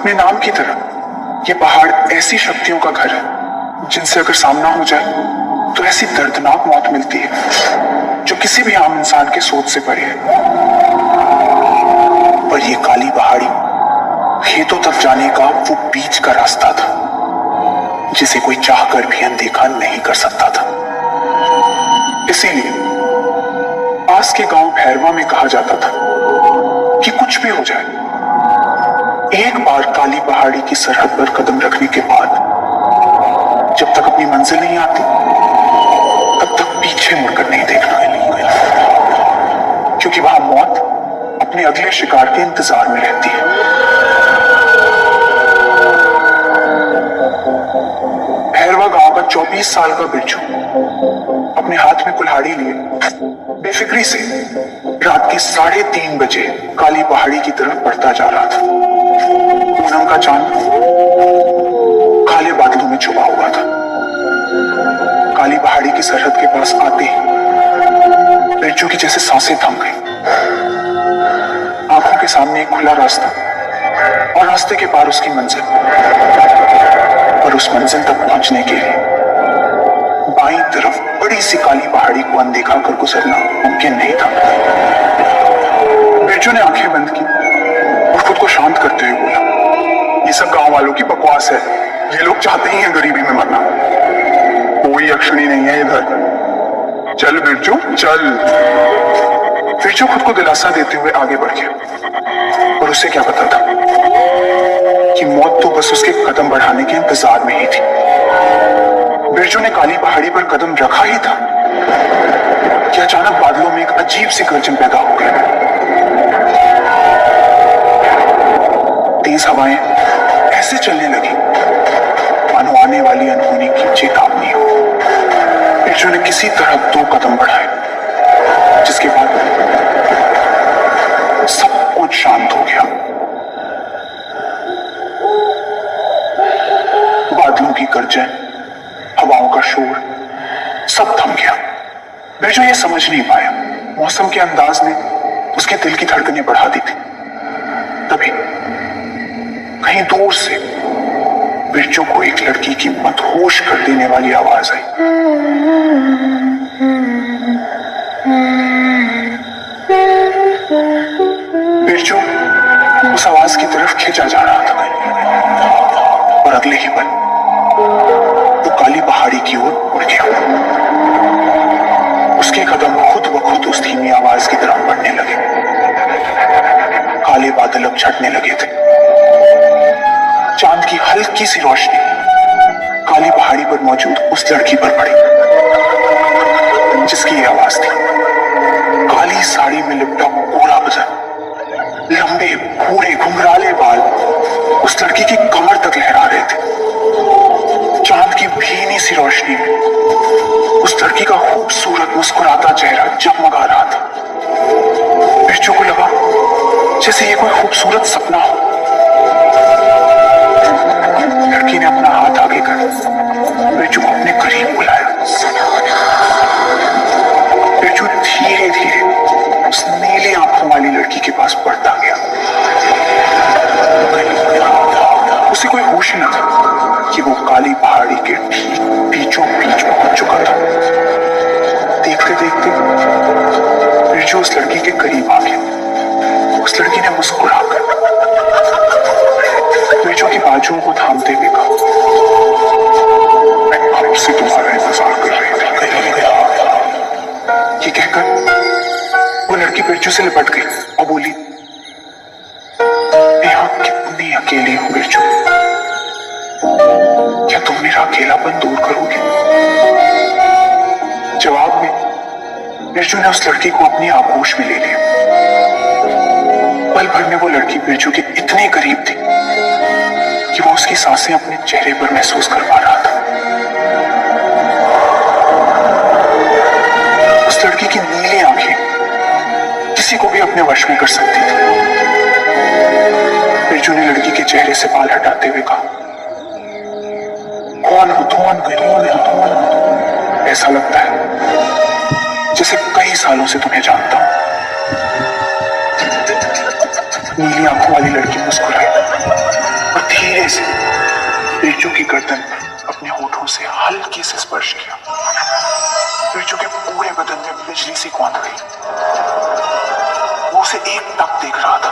अपने नाम की तरह ये पहाड़ ऐसी शक्तियों का घर है जिनसे अगर सामना हो जाए तो ऐसी दर्दनाक मौत मिलती है जो किसी भी आम इंसान के सोच से परे है। पर ये काली पहाड़ी खेतों तक जाने का वो बीच का रास्ता था जिसे कोई चाहकर भी अनदेखा नहीं कर सकता था। इसीलिए पास के गांव भैरवा में कहा जाता था कि कुछ भी हो जाए, एक बार काली पहाड़ी की सरहद पर कदम रखने के बाद जब तक अपनी मंजिल नहीं आती तब तक पीछे मुड़कर नहीं देखना है, क्योंकि वहां मौत अपने अगले शिकार के इंतजार में रहती है। भैरवा गांव का 24 साल का बिरजू अपने हाथ में कुल्हाड़ी लिए बेफिक्री से रात के 3:30 बजे काली पहाड़ी की तरफ बढ़ता जा रहा था। पूनम का चांद काले बादलों में छुपा हुआ था। काली पहाड़ी की सरहद के पास आते ही बिरजू की जैसे सांसें थम गई। आंखों के सामने एक खुला रास्ता और रास्ते के पार उसकी मंजिल। और उस मंजिल तक पहुंचने के लिए बाईं तरफ बड़ी सी काली पहाड़ी को अनदेखा कर गुजरना मुमकिन नहीं था। बिरजू ने आंखें बंद की और खुद को शांत करते हुए बोला, ये सब गांव वालों की बकवास है, ये लोग चाहते ही हैं गरीबी में मरना, कोई अक्षणी नहीं है इधर, चल बिरजू चल। बिरजू खुद को दिलासा देते हुए आगे बढ़ गया और उसे क्या पता था कि मौत तो बस उसके कदम बढ़ाने के इंतजार में ही थी। बिरजू ने काली पहाड़ी पर कदम रखा ही था कि अचानक बादलों में एक अजीब सी गर्जन पैदा हो गई। तेज हवाएं ऐसे चलने लगी मानो आने वाली अनहोनी की चेतावनी हो। बिरजू ने किसी तरह 2 कदम बढ़ाए जिसके बाद सब कुछ शांत हो गया। बादलों की गर्जन, हवाओं का शोर, सब थम गया। बिरजू ये समझ नहीं पाया मौसम के अंदाज ने उसके दिल की धड़कनें बढ़ा दी थी। तभी कहीं दूर से बिरजू को एक लड़की की मदहोश कर देने वाली आवाज आई। बिरजू उस आवाज की तरफ खींचा जा रहा था और अगले ही पल वो काली पहाड़ी की ओर उड़ गया। उसके कदम खुद ब खुद उस धीमी आवाज की तरफ बढ़ने लगे। काले बादल अब छटने लगे थे। चांद की हल्की सी रोशनी काली पहाड़ी पर मौजूद उस लड़की पर पड़ी जिसकी ये आवाज थी। काली साड़ी में लिपटा पूरा बदन, लंबे पूरे घुंघराले बाल उस लड़की की कमर तक लहरा रहे थे। चांद की भीनी सी रोशनी में उस लड़की का खूबसूरत मुस्कुराता चेहरा जगमगा रहा था। बिरजू को लगा जैसे ये कोई खूबसूरत सपना हो। लड़की ने अपना हाथ आगे कर बिरजू को अपने करीब बुलाया। बिरजू धीरे धीरे उस नीली आंखों वाली लड़की के पास बढ़ता गया। उसे कोई होश न था कि वो काली पहाड़ी के ठीक बीचों बीच पहुंच चुका था। देखते देखते बिरजू उस लड़की के करीब आ गया। उस लड़की ने मुस्कुराकर बिरजू की बाजुओं को थामते हुए कहा, मैं कब से तुम्हारा इंतजार कर रही थी। ये कहकर वो लड़की बिरजू से लिपट गई और बोली, मैं यहाँ कितनी अकेली हूँ बिरजू, क्या तुम मेरा अकेलापन दूर करोगे? जवाब में बिरजू ने उस लड़की को अपनी आगोश में ले लिया। पल भर में वो लड़की बिरजू के इतने करीब थी कि वो उसकी सांसें अपने चेहरे पर महसूस कर पा रहा था। उस लड़की की नीली आंखें किसी को भी अपने वश में कर सकती थी। बिरजू ने लड़की के चेहरे से बाल हटाते हुए कहा, कौन हो तुम? ऐसा लगता है जैसे कई सालों से तुम्हें जानता हूं। नीली आंखों वाली लड़की मुस्कुराई और धीरे से बिरजू की गर्दन अपने होठों से हल्के से स्पर्श किया। बिरजू के पूरे बदन में बिजली सी कौंध गई। वो उसे एक टक देख रहा था।